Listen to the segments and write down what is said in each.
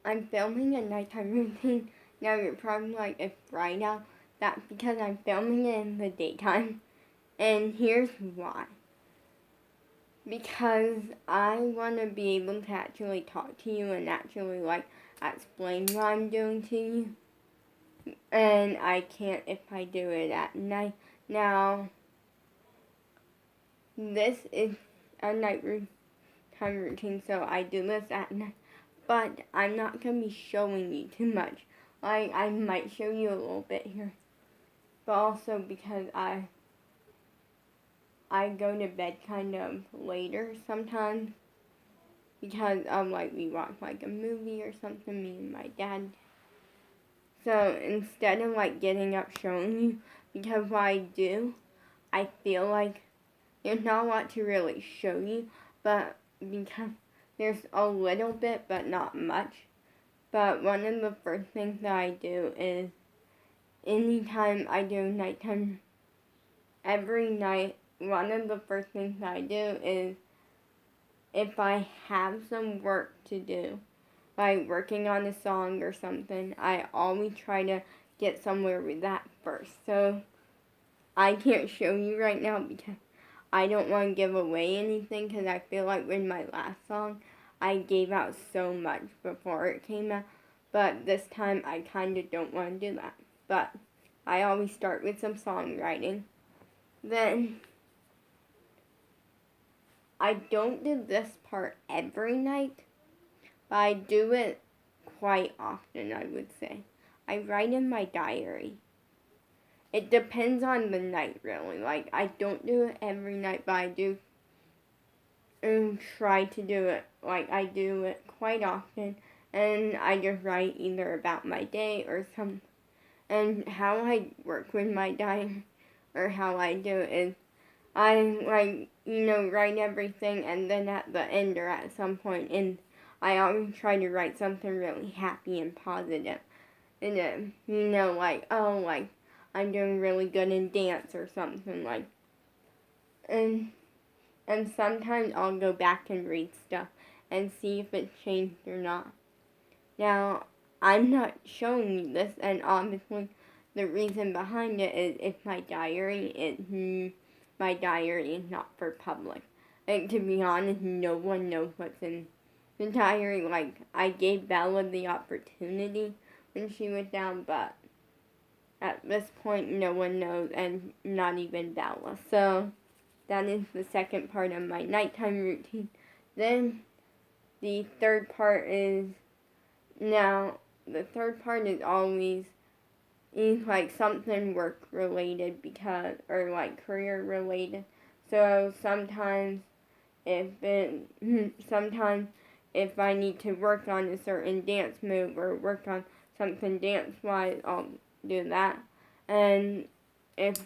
I'm filming a nighttime routine. Now you're probably like, it's right now. That's because I'm filming it in the daytime. And here's why. Because I want to be able to actually talk to you and actually explain what I'm doing to you. And I can't if I do it at night. Now, this is a nighttime routine, so I do this at night. But I'm not going to be showing you too much. I might show you a little bit here. But also because I go to bed kind of later sometimes. Because we watch a movie or something, me and my dad. So instead of getting up showing you, because what I do, I feel like there's not a lot to really show you, but because there's a little bit, but not much. But one of the first things that I do is, anytime I do nighttime, every night, one of the first things that I do is, if I have some work to do, like working on a song or something, I always try to get somewhere with that first. So I can't show you right now because I don't want to give away anything, because I feel like with my last song, I gave out so much before it came out. But this time, I kind of don't want to do that. But I always start with some songwriting. Then, I don't do this part every night, but I do it quite often, I would say. I write in my diary. It depends on the night, really. I don't do it every night, but I do try to do it. I do it quite often, and I just write either about my day or some. And how I work with my diary, or how I do it, is I write everything, and then at the end or at some point, and I always try to write something really happy and positive. And then, I'm doing really good in dance or something and sometimes I'll go back and read stuff and see if it's changed or not. Now, I'm not showing you this, and obviously the reason behind it is it's my diary. My diary is not for public. To be honest, no one knows what's in the diary. I gave Bella the opportunity when she was down, but at this point, no one knows, and not even Bella. So that is the second part of my nighttime routine. Then the third part is always something work related or career related. So sometimes if I need to work on a certain dance move or work on something dance wise, I'll do that. And if,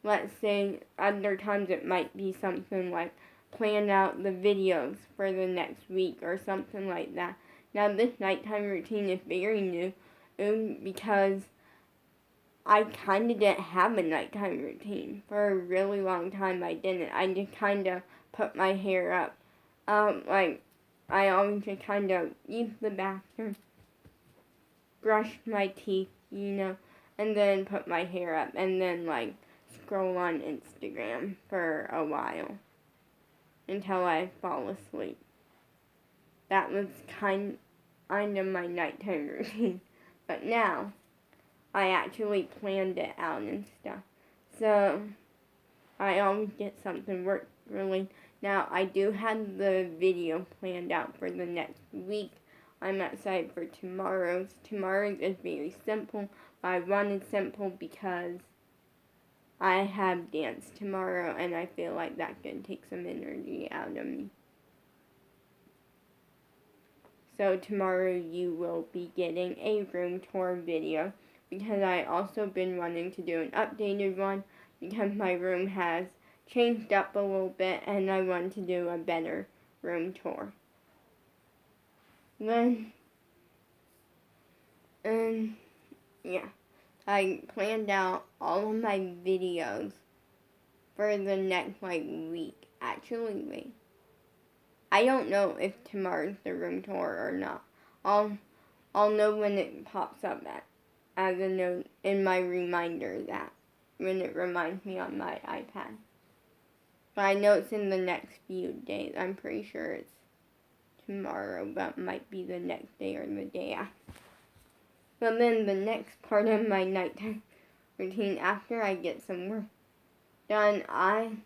let's say, other times it might be something like plan out the videos for the next week or something like that. Now, this nighttime routine is very new because I kind of didn't have a nighttime routine. For a really long time, I didn't. I just kind of put my hair up. I always just kind of use the bathroom, brush my teeth, and then put my hair up, and then, scroll on Instagram for a while until I fall asleep. That was kind of my nighttime routine. But now, I actually planned it out and stuff. So, I always get something work related. Now, I do have the video planned out for the next week. I'm excited for tomorrow's. Tomorrow's is very simple. I wanted simple because I have dance tomorrow, and I feel like that's going to take some energy out of me. So tomorrow you will be getting a room tour video, because I also been wanting to do an updated one because my room has changed up a little bit and I want to do a better room tour. Then, yeah, I planned out all of my videos for the next week. Actually, wait. I don't know if tomorrow's the room tour or not. I'll know when it pops up as a note in my reminders app, when it reminds me on my iPad. But I know it's in the next few days. I'm pretty sure it's tomorrow, but it might be the next day or the day after. So then the next part of my nighttime routine, after I get some work done, I'm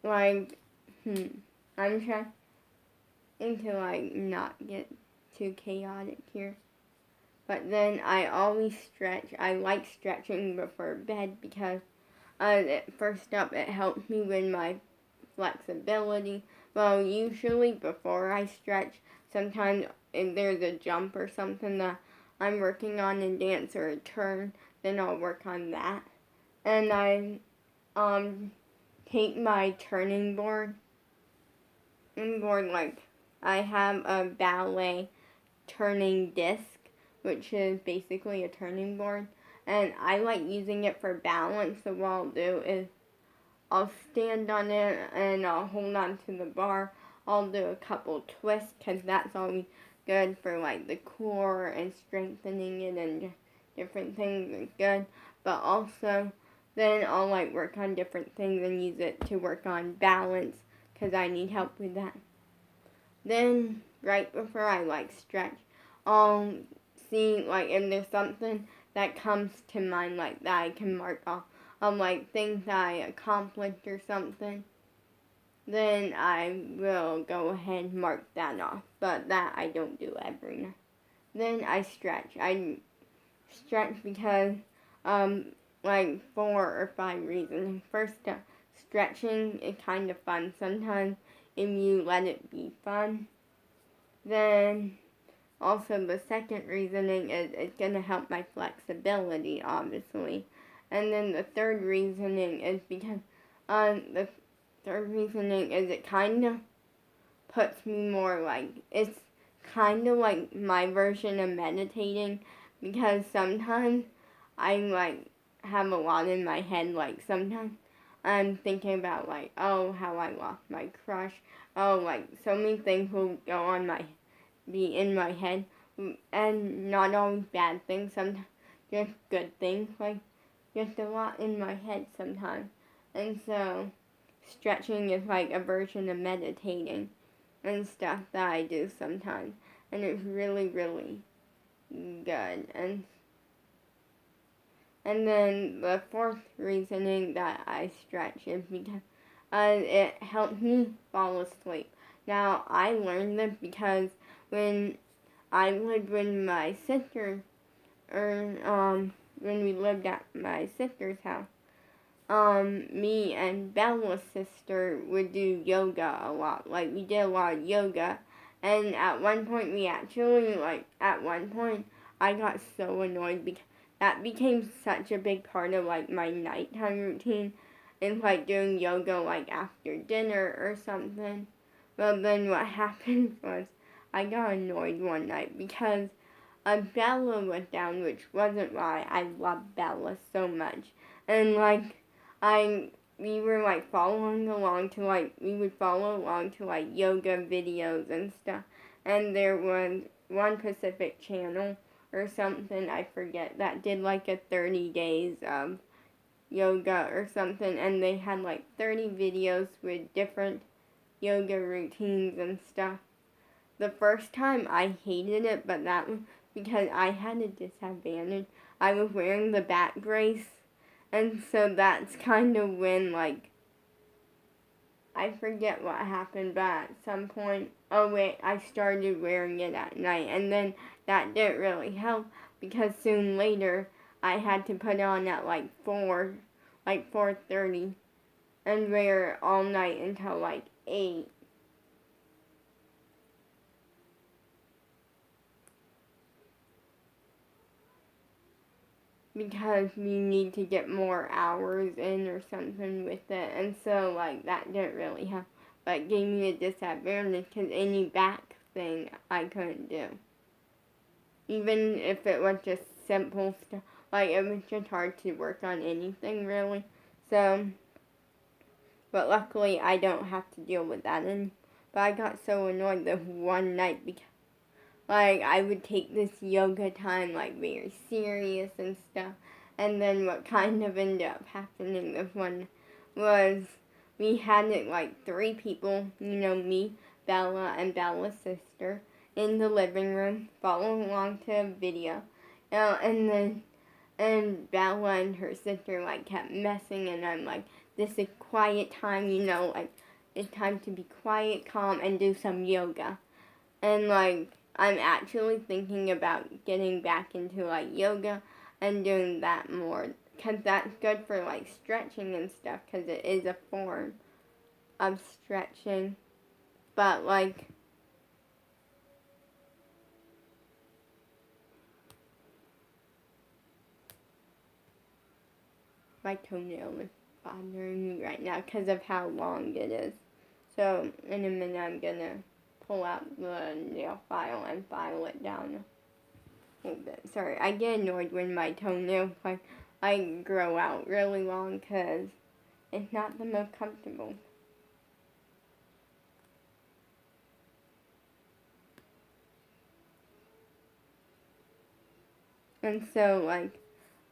trying to not get too chaotic here. But then I always stretch. I like stretching before bed because first up, it helps me with my flexibility. Well, usually before I stretch, sometimes if there's a jump or something that I'm working on in dance or a turn, then I'll work on that. And I take my turning board like I have a ballet turning disc, which is basically a turning board, and I like using it for balance. So what I'll do is I'll stand on it and I'll hold on to the bar. I'll do a couple twists because that's always good for like the core and strengthening it and different things are good. But also then I'll like work on different things and use it to work on balance because I need help with that. Then right before I like stretch, I'll see like if there's something that comes to mind like that I can mark off like things that I accomplished or something, then I will go ahead and mark that off. But that I don't do every night. Then I stretch. I stretch because like 4 or 5 reasons. First, stretching is kind of fun. Sometimes if you let it be fun, then also the second reasoning is it's going to help my flexibility, obviously. And then the third reasoning is because it kind of puts me more like, it's kind of like my version of meditating, because sometimes I like have a lot in my head. Like sometimes I'm thinking about like, oh, how I lost my crush. Oh, like so many things will be in my head, and not always bad things. Sometimes just good things. Like just a lot in my head sometimes. And so stretching is like a version of meditating and stuff that I do sometimes. And it's really, really good. And then the fourth reasoning that I stretch is because it helps me fall asleep. Now, I learned this because when I lived with my sister, when we lived at my sister's house, me and Bella's sister would do yoga a lot. Like, we did a lot of yoga. And at one point, I got so annoyed because that became such a big part of, like, my nighttime routine. And, like, doing yoga, like, after dinner or something. But then what happened was I got annoyed one night because Bella was down, which wasn't why. I love Bella so much. And, like, we were like we would follow along to like yoga videos and stuff. And there was one Pacific channel or something, I forget, that did like a 30 days of yoga or something. And they had like 30 videos with different yoga routines and stuff. The first time I hated it, but that was because I had a disadvantage. I was wearing the back brace. And so that's kind of when, like, I forget what happened, but at some point, I started wearing it at night. And then that didn't really help because soon later, I had to put it on at like 4:30 and wear it all night until like 8. Because we need to get more hours in or something with it. And so, like, that didn't really help. But it gave me a disadvantage because any back thing I couldn't do. Even if it was just simple stuff. Like, it was just hard to work on anything, really. So, but luckily I don't have to deal with that. But but I got so annoyed the one night because, like, I would take this yoga time, like, very serious and stuff. And then what kind of ended up happening this one was we had it, like, 3 people, me, Bella, and Bella's sister, in the living room, following along to a video. And Bella and her sister, like, kept messing, and I'm like, this is quiet time, like, it's time to be quiet, calm, and do some yoga. And, like, I'm actually thinking about getting back into, like, yoga and doing that more. Because that's good for, like, stretching and stuff, because it is a form of stretching. But, like, my toenail is bothering me right now because of how long it is. So, in a minute, I'm going to pull out the nail file and file it down a little bit. Sorry, I get annoyed when my toenails, like, I grow out really long because it's not the most comfortable. And so, like,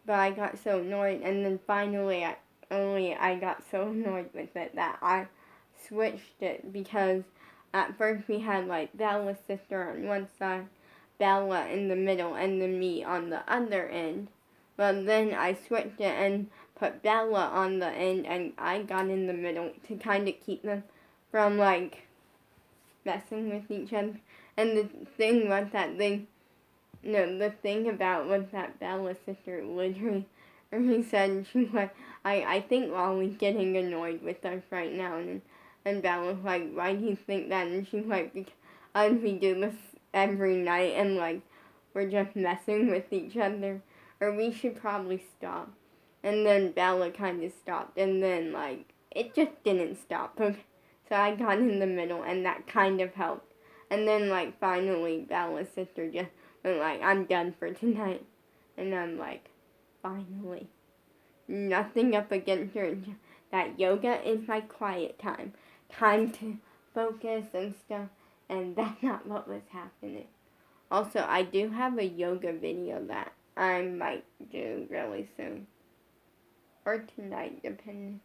but I got so annoyed, and then finally, I got so annoyed with it that I switched it, because at first we had, like, Bella's sister on one side, Bella in the middle, and then me on the other end. But then I switched it and put Bella on the end, and I got in the middle to kind of keep them from, like, messing with each other. And the thing was that the thing about was that Bella's sister literally said, she was like, I think Wally's getting annoyed with us right now. And Bella was like, why do you think that? And she's like, because we do this every night, and, like, we're just messing with each other. Or we should probably stop. And then Bella kind of stopped, and then, like, it just didn't stop. Okay? So I got in the middle, and that kind of helped. And then, like, finally, Bella's sister just went like, I'm done for tonight. And I'm like, finally. Nothing up against her. That yoga is my quiet time. Time to focus and stuff. And that's not what was happening. Also, I do have a yoga video that I might do really soon. Or tonight, depending.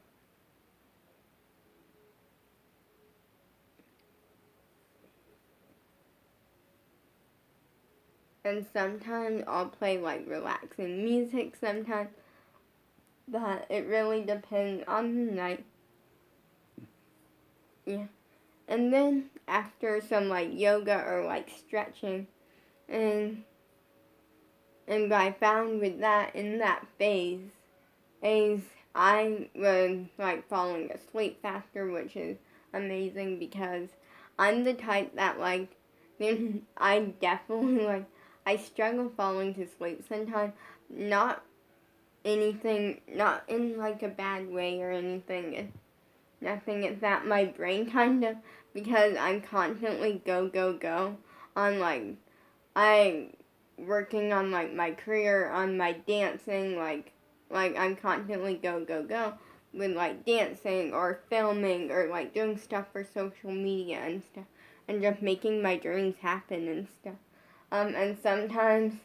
And sometimes I'll play, like, relaxing music sometimes. But it really depends on the night. Yeah. And then after some, like, yoga or, like, stretching, and what I found with that, in that phase, is I was, like, falling asleep faster, which is amazing, because I'm the type that, like, I definitely, like, I struggle falling to sleep sometimes. Not in, like, a bad way or anything. Nothing. It's that my brain kind of, because I'm constantly go on, like, I'm working on, like, my career, on my dancing, like I'm constantly go with, like, dancing or filming or, like, doing stuff for social media and stuff, and just making my dreams happen and stuff. And sometimes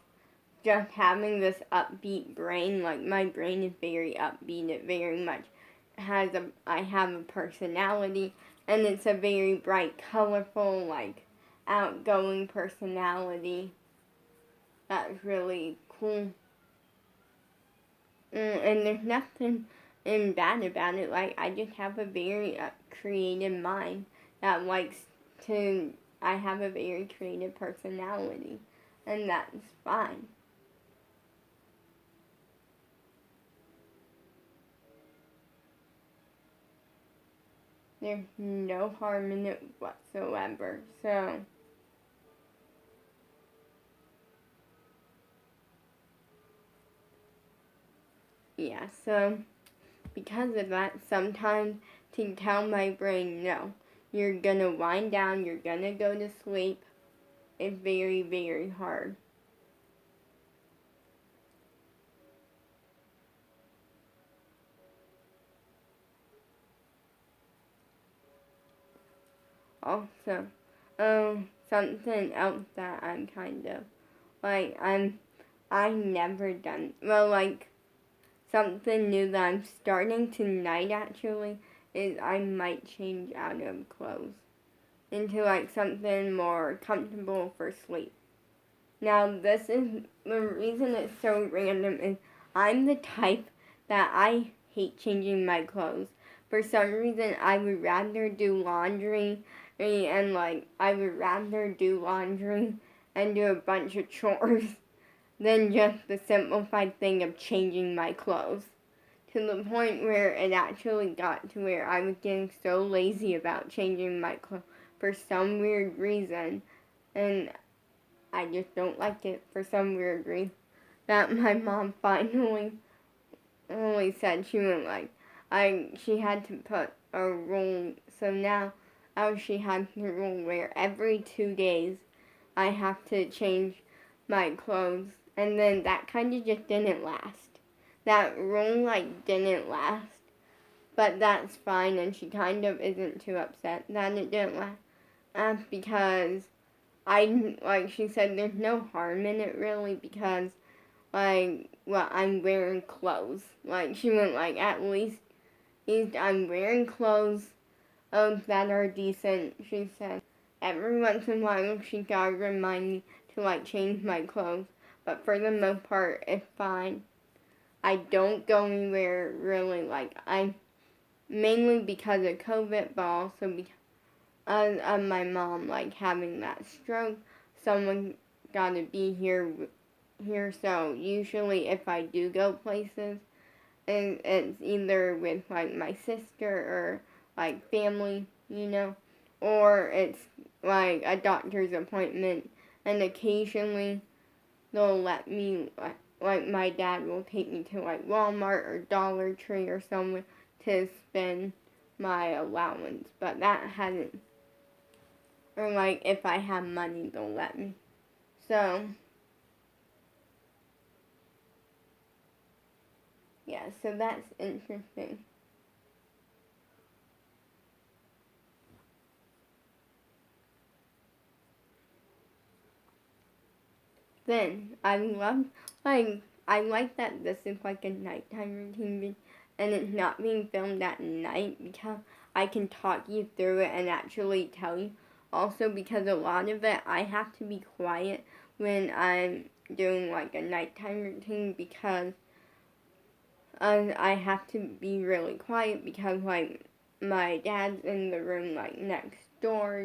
just having this upbeat brain, like, my brain is very upbeat, it very much I have a personality, and it's a very bright, colorful, like, outgoing personality. That's really cool. And there's nothing bad about it. Like, I just have a very creative mind that likes to, I have a very creative personality, and that's fine. There's no harm in it whatsoever. So, yeah, so because of that, sometimes to tell my brain, no, you're gonna wind down, you're gonna go to sleep, it's very, very hard. also, something else that I'm kind of, like, I never done, well, like, something new that I'm starting tonight, actually, is I might change out of clothes into, like, something more comfortable for sleep. Now, this is, the reason it's so random is I'm the type that I hate changing my clothes. For some reason, I would rather do laundry and, like, I would rather do laundry and do a bunch of chores than just the simplified thing of changing my clothes. To the point where it actually got to where I was getting so lazy about changing my clothes for some weird reason. And I just don't like it for some weird reason. That my mom finally only said she went like, she had to put a rule. So now she has the rule where every 2 days I have to change my clothes. And then that kind of just didn't last. That rule like didn't last. But that's fine, and she kind of isn't too upset that it didn't last. Because like she said, there's no harm in it really, because like, well, I'm wearing clothes. Like, she went like, at least I'm wearing clothes that are decent. She said every once in a while she gotta remind me to like change my clothes, but for the most part it's fine. I don't go anywhere really, like, I mainly because of COVID, but also because of my mom like having that stroke. Someone gotta be here. So usually if I do go places, and it's either with like my sister or like family, or it's like a doctor's appointment, and occasionally they'll let me, like my dad will take me to like Walmart or Dollar Tree or somewhere to spend my allowance, but that hasn't, or like if I have money they'll let me. So yeah, so that's interesting. Then I like that this is like a nighttime routine, and it's not being filmed at night because I can talk you through it and actually tell you. Also because a lot of it I have to be quiet when I'm doing like a nighttime routine, because I have to be really quiet because like my dad's in the room like next door,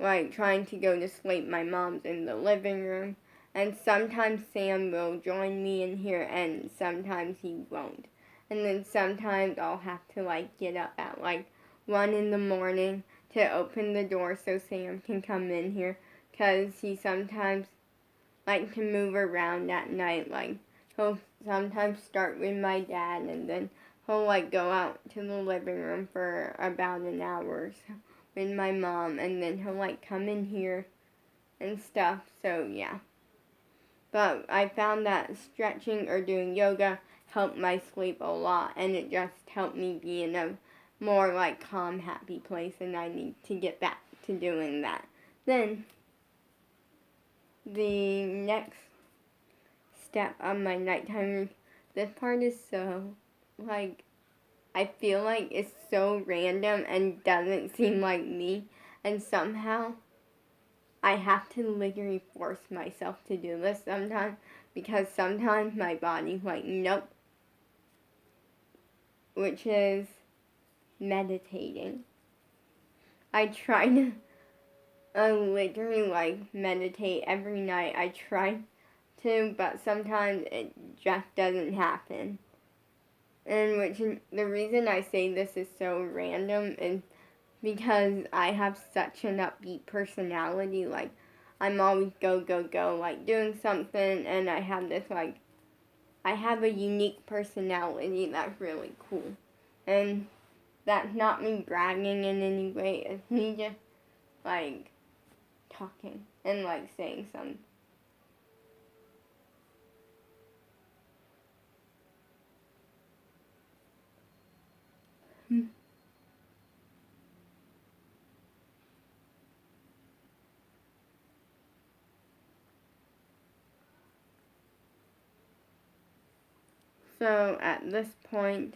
like trying to go to sleep. My mom's in the living room, and sometimes Sam will join me in here and sometimes he won't. And then sometimes I'll have to like get up at like 1 in the morning to open the door so Sam can come in here, because he sometimes like to move around at night. Like, he'll sometimes start with my dad and then he'll like go out to the living room for about an hour or so with my mom, and then he'll like come in here and stuff. So yeah. But I found that stretching or doing yoga helped my sleep a lot, and it just helped me be in a more like calm, happy place, and I need to get back to doing that. Then the next step on my nighttime routine, this part is so, like, I feel like it's so random and doesn't seem like me, and somehow I have to literally force myself to do this sometimes, because sometimes my body's like, nope, which is meditating. I try to literally like meditate every night. I try to, but sometimes it just doesn't happen. And which the reason I say this is so random is because I have such an upbeat personality. Like, I'm always go, go, go, like doing something, and I have this like, I have a unique personality that's really cool. And that's not me bragging in any way, it's me just like talking and like saying something. So at this point,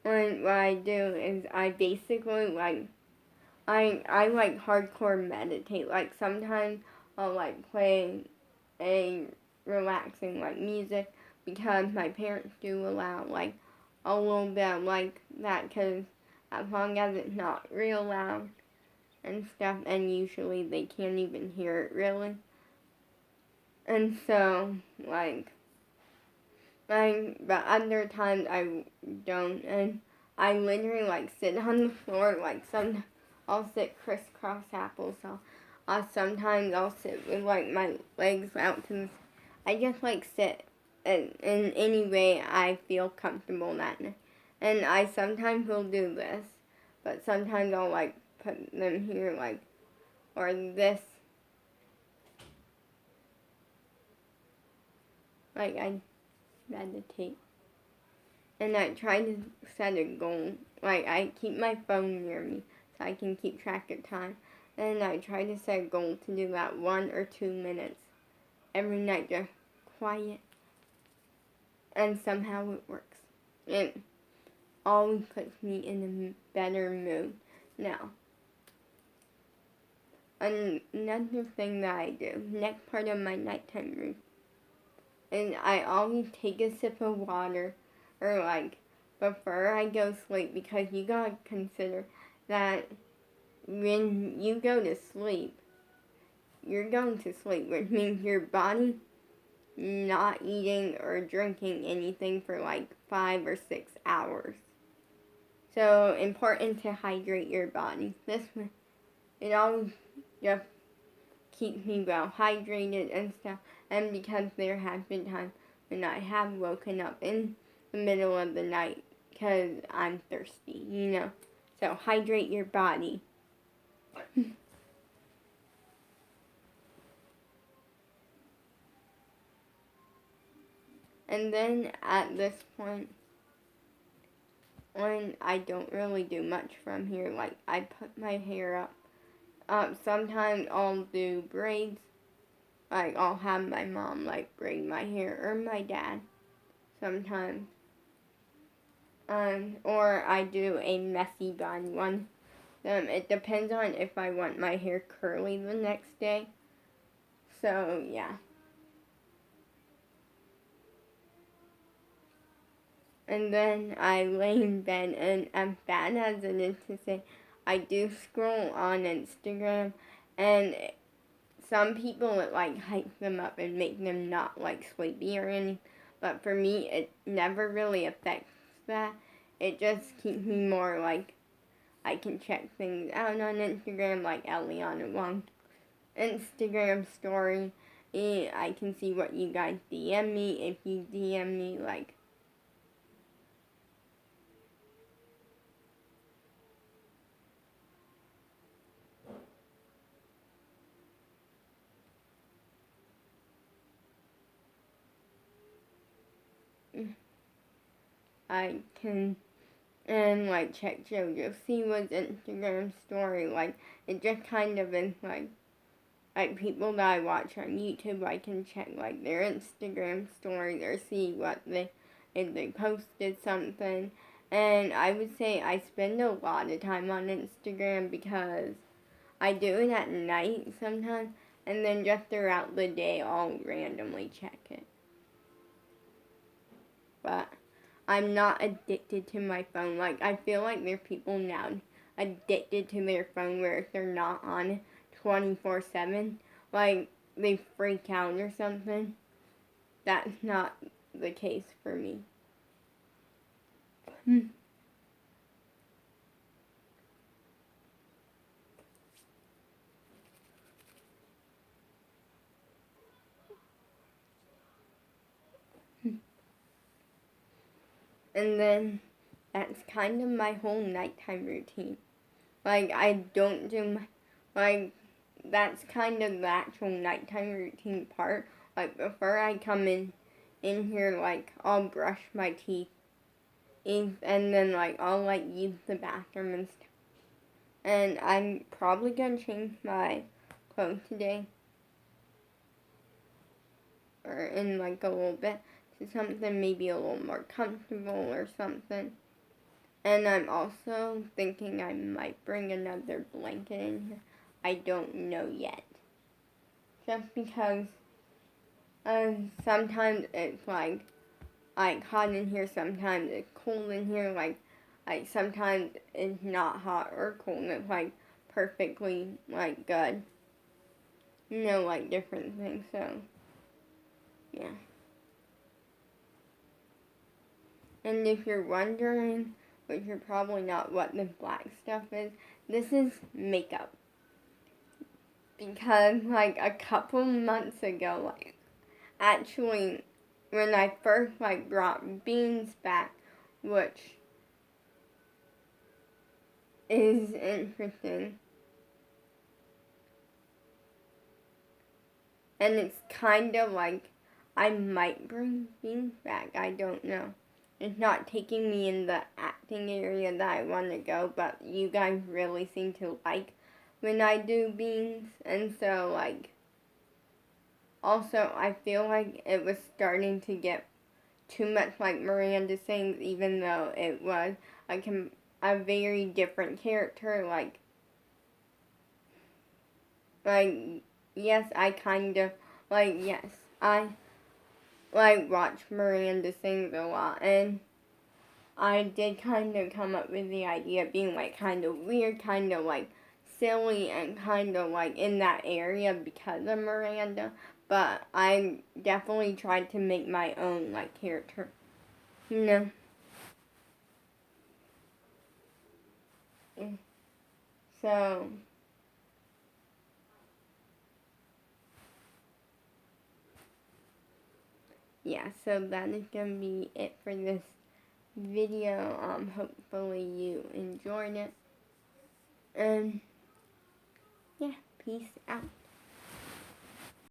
what I do is I basically like I like hardcore meditate. Like sometimes I'll like play a relaxing like music because my parents do allow like a little bit like that because as long as it's not real loud and stuff, and usually they can't even hear it really. And so like but other times I don't, and I literally like sit on the floor like some. I'll sit crisscross applesauce. Sometimes I'll sit with like my legs out to the. I just like sit in any way I feel comfortable that night. And I sometimes will do this, but sometimes I'll like put them here like or this. Like I meditate. And I try to set a goal. Like I keep my phone near me so I can keep track of time. And I try to set a goal to do that 1 or 2 minutes every night, just quiet. And somehow it works. It always puts me in a better mood. Now, another thing that I do, next part of my nighttime routine, is I always take a sip of water or like before I go to sleep, because you gotta consider that when you go to sleep, you're going to sleep, which means your body not eating or drinking anything for like 5 or 6 hours. So important to hydrate your body. This way, it always just keeps me well hydrated and stuff. And because there have been times when I have woken up in the middle of the night because I'm thirsty, you know. So hydrate your body. And then at this point, when I don't really do much from here, like I put my hair up. Sometimes I'll do braids. Like I'll have my mom like braid my hair, or my dad sometimes. Or I do a messy bun one. It depends on if I want my hair curly the next day. So yeah. And then I lay in bed, and as bad as it is to say, I do scroll on Instagram, and some people it like hype them up and make them not like sleepy or anything. But for me, it never really affects that. It just keeps me more like I can check things out on Instagram, like Eliana Wong Instagram story. I can see what you guys DM me. If you DM me like I can and like check JoJo Siwa's Instagram story. Like it just kind of is like people that I watch on YouTube. I can check like their Instagram stories or see what if they posted something. And I would say I spend a lot of time on Instagram because I do it at night sometimes, and then just throughout the day I'll randomly check it. But I'm not addicted to my phone. Like, I feel like there are people now addicted to their phone where if they're not on it 24/7, like, they freak out or something. That's not the case for me. And then that's kind of my whole nighttime routine. Like, I don't do like, that's kind of the actual nighttime routine part. Like, before I come in here, like, I'll brush my teeth, and then, like, I'll, like, use the bathroom and stuff. And I'm probably gonna change my clothes today, or in, like, a little bit, something maybe a little more comfortable or something. And I'm also thinking I might bring another blanket in here. I don't know yet. Just because sometimes it's like hot in here, sometimes it's cold in here, like sometimes it's not hot or cold, it's like perfectly like good. You know, like different things, so yeah. And if you're wondering, which you're probably not, what the black stuff is, this is makeup. Because like a couple months ago, like actually when I first like brought beans back, which is interesting. And it's kind of like I might bring beans back. I don't know. It's not taking me in the acting area that I want to go, but you guys really seem to like when I do beans. And so, like, also, I feel like it was starting to get too much like Miranda Sings, even though it was like a very different character. Like, yes, I kind of, like, yes, I like watch Miranda Sings a lot, and I did kind of come up with the idea of being like kind of weird, kind of like silly, and kind of like in that area because of Miranda. But I definitely tried to make my own like character, you know. So yeah, so that is gonna be it for this video. Hopefully you enjoyed it. And yeah, peace out.